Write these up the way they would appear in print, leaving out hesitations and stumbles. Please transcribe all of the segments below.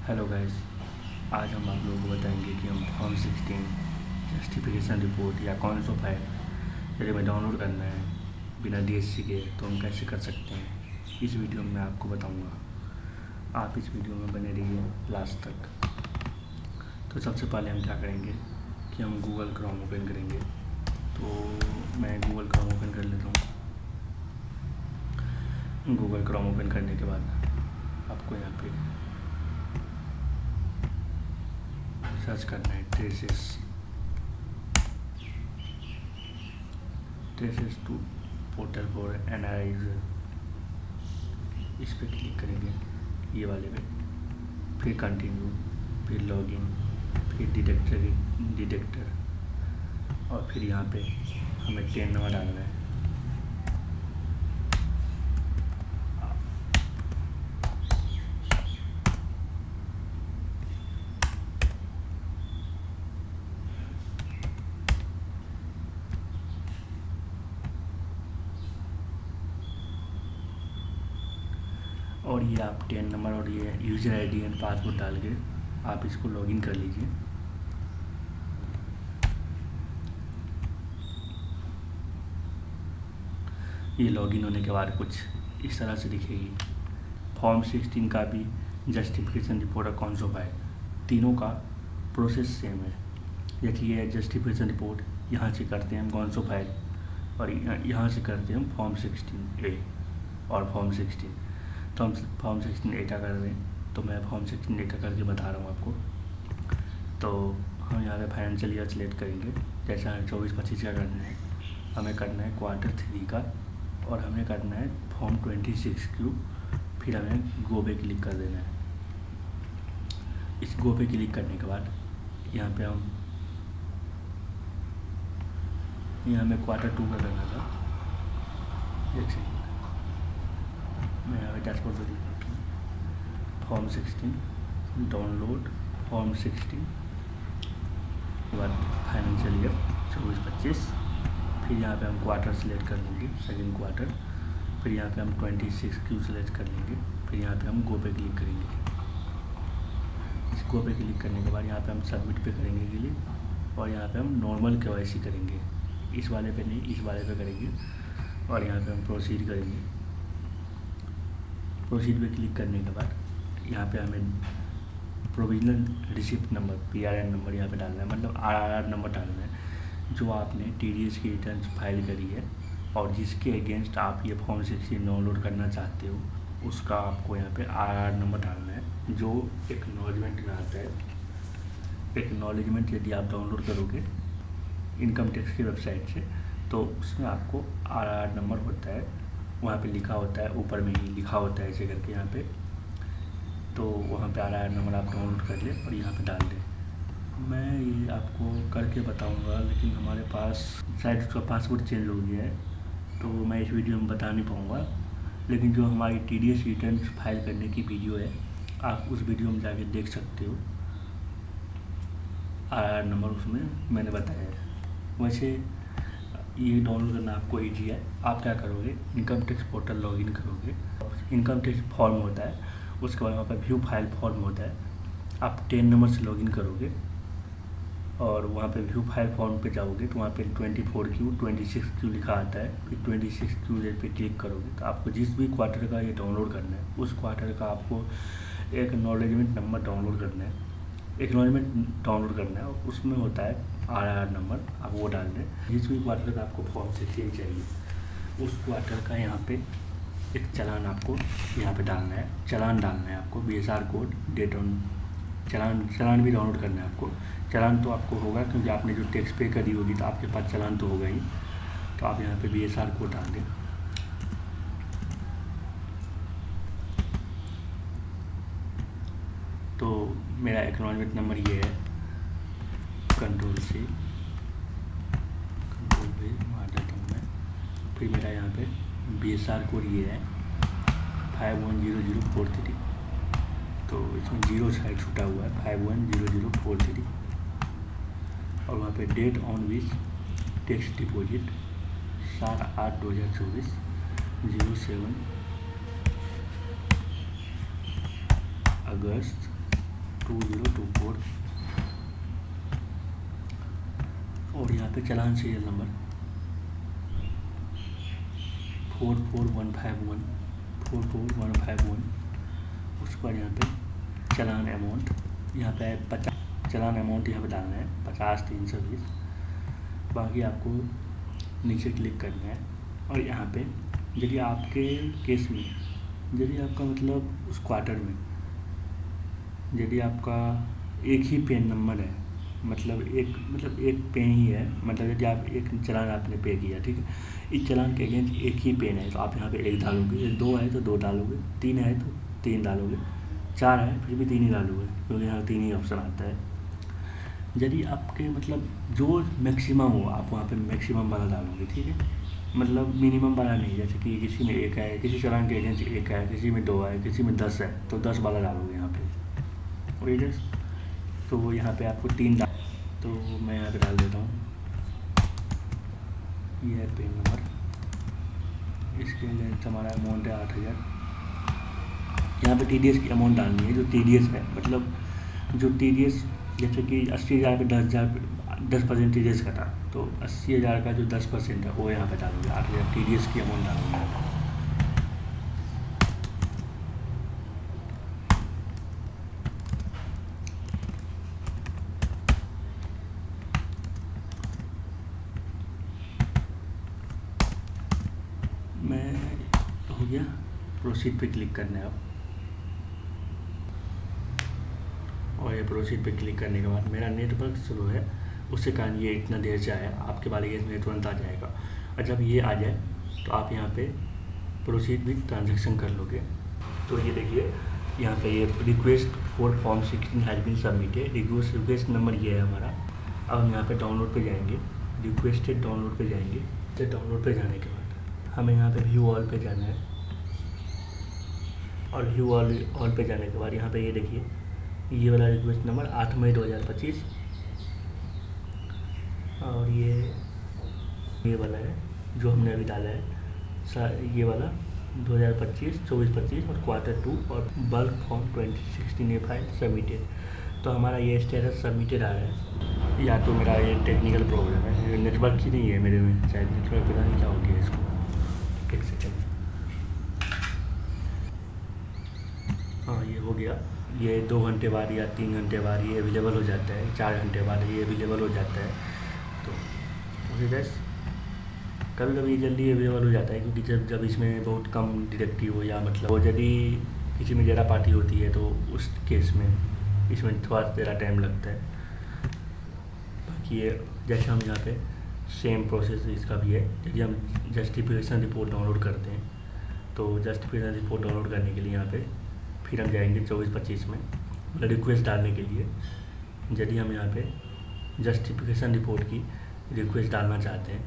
Hello guys, आज हम आप लोगों को बताएंगे कि हम फॉर्म 16 जस्टिफिकेशन रिपोर्ट या कौन सा फाइल यदि हमें डाउनलोड करना है बिना डीएससी के तो हम कैसे कर सकते हैं। इस वीडियो में मैं आपको बताऊंगा। आप इस वीडियो में बने रहिए लास्ट तक। तो सबसे पहले हम क्या करेंगे कि हम गूगल क्रोम ओपन करेंगे। तो मैं गूगल क्रोम ओपन कर लेता हूँ। गूगल क्रोम ओपन करने के बाद आपको यहाँ पे सर्च करना है TRACES to portal for NRIs. इस पर क्लिक करेंगे, ये वाले पे, फिर कंटिन्यू, फिर लॉगिन, फिर डिटेक्टर और फिर यहाँ पे हमें 10 नंबर डालना है। और ये आप 10 नंबर और ये यूज़र आईडी एंड पासवर्ड डाल के आप इसको लॉगिन कर लीजिए। ये लॉगिन होने के बाद कुछ इस तरह से दिखेगी। फॉर्म 16 का भी जस्टिफिकेशन रिपोर्ट और कौन सा फाइल, तीनों का प्रोसेस सेम है। देखिए जस्टिफिकेशन रिपोर्ट यहाँ से करते हैं हम कौन सा फाइल, और यहाँ से करते हैं हम फॉर्म 16A और फॉर्म 16। तो हम फॉर्म 16A का कर रहे हैं, तो मैं फॉर्म 16A का करके बता रहा हूँ आपको। तो हम यहाँ पे फाइनेंशियल ईयर सेलेक्ट करेंगे। जैसे हमें 24-25 का करना है, हमें करना है Q3 का, और हमें करना है फॉर्म 26Q। फिर हमें गो पे क्लिक कर देना है। इस गो पे क्लिक करने के बाद यहाँ पे हमें Q2 का करना था। एक सेकेंड, मैं यहाँ पे डैशबोर्ड पर क्लिक करता हूँ। फॉर्म 16 डाउनलोड फॉर्म 16 के बाद फाइनेंशियल ईयर 24-25। फिर यहाँ पे हम क्वार्टर सेलेक्ट कर लेंगे, सेकंड क्वार्टर। फिर यहाँ पे हम 26Q सेलेक्ट कर लेंगे। फिर यहाँ पे हम गो पे क्लिक करेंगे। इस गो पे क्लिक करने के बाद यहाँ पे हम सबमिट पे करेंगे क्लिक, और यहाँ पे हम नॉर्मल KYC करेंगे। इस वाले पे नहीं, इस वाले पे करेंगे, और यहाँ पे हम प्रोसीड करेंगे। प्रोसीड पे क्लिक करने के बाद यहाँ पे हमें provisional receipt number PRN number यहाँ पे डालना है, मतलब RRR नंबर डालना है जो आपने TDS की रिटर्न फाइल करी है और जिसके अगेंस्ट आप ये फॉर्म 16 डाउनलोड करना चाहते हो, उसका आपको यहाँ पे RRR नंबर डालना है जो एक्नॉलेजमेंट में आता है। एक्नॉलेजमेंट यदि आप डाउनलोड करोगे इनकम टैक्स की वेबसाइट से, तो उसमें आपको RRR नंबर होता है, वहाँ पे लिखा होता है, ऊपर में ही लिखा होता है ऐसे करके यहाँ पे। तो वहाँ पे RRR नंबर आप डाउनलोड कर लें और यहाँ पे डाल दें। मैं ये आपको करके बताऊँगा, लेकिन हमारे पास शायद उसका पासवर्ड चेंज हो गया है, तो मैं इस वीडियो में बता नहीं पाऊँगा। लेकिन जो हमारी TDS रिटर्न फाइल करने की वीडियो है, आप उस वीडियो में जाके देख सकते हो। RRR नंबर उसमें मैंने बताया है। वैसे ये डाउनलोड करना आपको ईजी है। आप क्या करोगे, इनकम टैक्स पोर्टल लॉगिन करोगे, इनकम टैक्स फॉर्म होता है, उसके बाद वहाँ पर व्यू फाइल फॉर्म होता है। आप 10 नंबर से लॉगिन करोगे और वहाँ पे व्यू फाइल फॉर्म पे जाओगे तो वहाँ पे 24Q 26Q लिखा आता है। फिर 26Q पे क्लिक करोगे तो आपको जिस भी क्वार्टर का ये डाउनलोड करना है, उस क्वार्टर का आपको एक एक्नॉलेजमेंट नंबर डाउनलोड करना है। एक्नॉलेजमेंट डाउनलोड करना है, उसमें होता है RRR नंबर, आप वो डाल दें। जिस भी क्वार्टर का आपको फॉर्म 16 चाहिए, उस क्वार्टर का यहाँ पे एक चालान आपको यहाँ पे डालना है। चालान डालना है आपको, BSR कोड, डेट ऑन चालान भी डाउनलोड करना है आपको। चालान तो आपको होगा क्योंकि आपने जो टैक्स पे करी होगी तो आपके पास चालान तो होगा ही। तो आप यहाँ पे BSR कोड डाल दें। तो मेरा एक्नॉलेजमेंट नंबर ये है, कंट्रोल V मार देता हूँ मैं। फिर मेरा यहाँ पे BSR कोड ये है 510043। तो इसमें 0 साइड छूटा हुआ है, 510043। और वहाँ पे date on which tax deposit 7/8/2024 07 अगस्त 2024 और यहाँ पे चालान सीरियल नंबर 44151। उसके बाद यहाँ पे चालान अमाउंट यहाँ पे 50, चालान अमाउंट यहाँ पे डालना है 50,320। बाकी आपको नीचे क्लिक करना है और यहाँ पे यदि आपके केस में यदि आपका मतलब उस क्वार्टर में यदि आपका एक ही पेन नंबर है, मतलब एक पेन ही है, मतलब यदि आप एक चालान आपने पे किया, ठीक है, इस चालान के अगेंस्ट एक ही पेन है तो आप यहाँ पे एक डालोगे, 2 है तो 2 डालोगे, 3 है तो 3 डालोगे, 4 है फिर भी 3 ही डालोगे क्योंकि यहाँ 3 ही ऑप्शन आता है। यदि आपके मतलब जो मैक्सिमम हो आप वहाँ पे मैक्सिमम वाला डालोगे, ठीक है, मतलब मिनिमम वाला नहीं, जैसे कि किसी में 1 है, किसी चालान के अगेंस्ट 1 है, किसी में 2 है, किसी में 10 है तो 10 वाला डालोगे यहाँ पे। ओके, तो वो यहाँ पे आपको 3 डाल, तो मैं यहाँ पे डाल देता हूँ ये है पेन नंबर, इसके अगेंस्ट हमारा अमाउंट है 8,000। यहाँ पे TDS की अमाउंट डालनी है, जो TDS है, मतलब जो TDS जैसे कि 80,000 पे 10% TDS कटा, तो 80,000 का जो 10% है वो यहाँ पे डालोगे, 8,000 TDS की अमाउंट डालोगे। मैं हो गया, प्रोसीड पे क्लिक करना है अब, और ये प्रोसीड पे क्लिक करने के बाद मेरा नेटवर्क स्लो है, उसके कारण ये इतना देर से आया, आपके वाले केस में तुरंत आ जाएगा। और जब ये आ जाए तो आप यहाँ पे प्रोसीड विथ ट्रांजेक्शन कर लोगे। तो ये देखिए यहाँ पे ये request for form 16 has been submitted, request number ये है हमारा। अब हम यहाँ पे डाउनलोड पे जाएंगे, रिक्वेस्टेड डाउनलोड पे जाएंगे। तो डाउनलोड पे जाने के बाद हमें यहाँ पे व्यू ऑल पे जाना है, और व्यू ऑल पे जाने के बाद यहाँ पे ये देखिए ये वाला रिक्वेस्ट नंबर 8 मई 2025, और ये वाला है जो हमने अभी डाला है, ये वाला 2025, 24-25 और Q2 और बल्क फॉर्म 2016 ये फाइल सबमिटेड। तो हमारा ये स्टेटस सबमिटेड आ रहा है, या तो मेरा ये टेक्निकल प्रॉब्लम है, नेटवर्क ही नहीं है मेरे में, शायद नेटवर्क पता नहीं क्या हो गया इसको। एक सेकेंड, हाँ ये हो गया। ये 2 घंटे बाद या 3 घंटे बाद ये अवेलेबल हो जाता है, 4 घंटे बाद ये अवेलेबल हो जाता है। तो ओके गाइस, कभी कभी जल्दी अवेलेबल हो जाता है क्योंकि जब इसमें बहुत कम डिटेक्टिव हो, या मतलब यदि किसी में ज़्यादा पार्टी होती है तो उस केस में इसमें थोड़ा ज़्यादा टाइम लगता है। बाकी ये जैसे हम यहाँ पे सेम प्रोसेस इसका भी है, यदि हम जस्टिफिकेशन रिपोर्ट डाउनलोड करते हैं तो जस्टिफिकेशन रिपोर्ट डाउनलोड करने के लिए यहाँ पे फिर हम जाएंगे 24-25 में, मतलब रिक्वेस्ट डालने के लिए। यदि हम यहाँ पे जस्टिफिकेशन रिपोर्ट की रिक्वेस्ट डालना चाहते हैं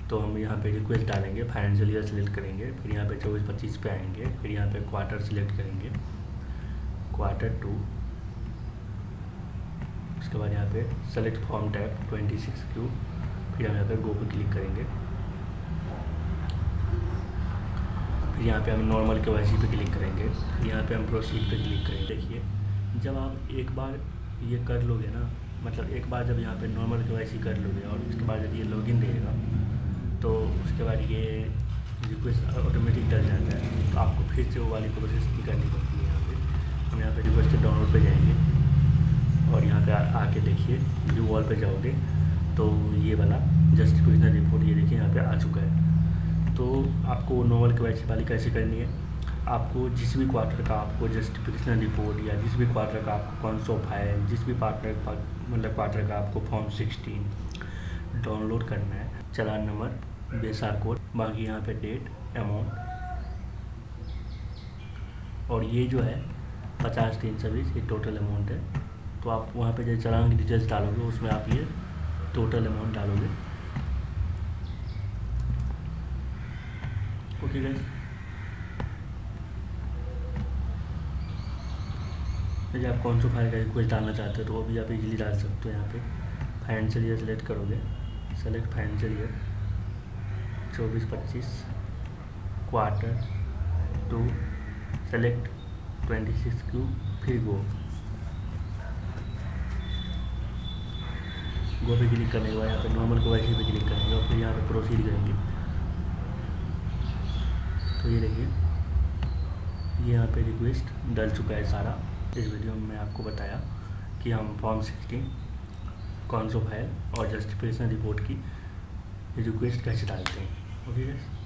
तो हम यहाँ पे रिक्वेस्ट डालेंगे, फाइनेंशियल ईयर सेलेक्ट करेंगे, फिर यहाँ पे 24-25 पे आएंगे, फिर यहाँ पे क्वार्टर सेलेक्ट करेंगे, Q2, उसके बाद यहाँ पे सेलेक्ट फॉर्म टाइप 26Q, फिर हम यहाँ पे गो पे क्लिक करेंगे, फिर यहाँ पे हम नॉर्मल KYC पे क्लिक करेंगे, यहाँ पे हम प्रोसीड पे क्लिक करेंगे। देखिए जब आप एक बार ये कर लोगे ना, मतलब एक बार जब यहाँ पे नॉर्मल KYC कर लोगे और उसके बाद यदि ये लॉगिन देगा तो उसके बाद ये रिक्वेस्ट ऑटोमेटिक डल जाता है, तो आपको फिर से वो वाली प्रोसेस नहीं करनी पड़ती है। यहाँ पे हम यहाँ पे रिक्वेस्टेड डाउनलोड पे जाएंगे और यहाँ पे आके देखिए व्यू वॉल पे जाओगे तो ये वाला जस्टिफिकेशन रिपोर्ट ये देखिए यहाँ पे आ चुका है। तो आपको नॉर्मल KYC वाली कैसे करनी है, आपको जिस भी क्वार्टर का आपको जस्टिफिकेशन रिपोर्ट या जिस भी क्वार्टर का आपको कौन-सा फाइल, जिस भी मतलब क्वार्टर का आपको फॉर्म 16 डाउनलोड करना है, चालान नंबर, बेसार कोड, बाकी यहाँ पे डेट, अमाउंट, और ये जो है 50,320 ये टोटल अमाउंट है। तो आप वहाँ पे जो चालान की डिटेल्स डालोगे उसमें आप ये टोटल अमाउंट डालोगे। ओके गाइस, यदि आप कौन सा फाइल का रिक्वेस्ट डालना चाहते हो तो वो भी आप इजीली डाल सकते हो। यहाँ पे फाइनेंशियल ईयर सेलेक्ट करोगे, select financial year 24-25, Q2, select 26Q, फिर गो। गो पे क्लिक करने के बाद यहाँ पे नॉर्मल KYC पे क्लिक करेंगे और फिर यहाँ पे प्रोसीड करेंगे। तो ये देखिए ये यहाँ पे रिक्वेस्ट डल चुका है सारा। इस वीडियो में मैं आपको बताया कि हम फॉर्म 16 कौन सो फाइल और जस्टिफिकेशन रिपोर्ट की रिक्वेस्ट कैसे डालते हैं। Okay guys.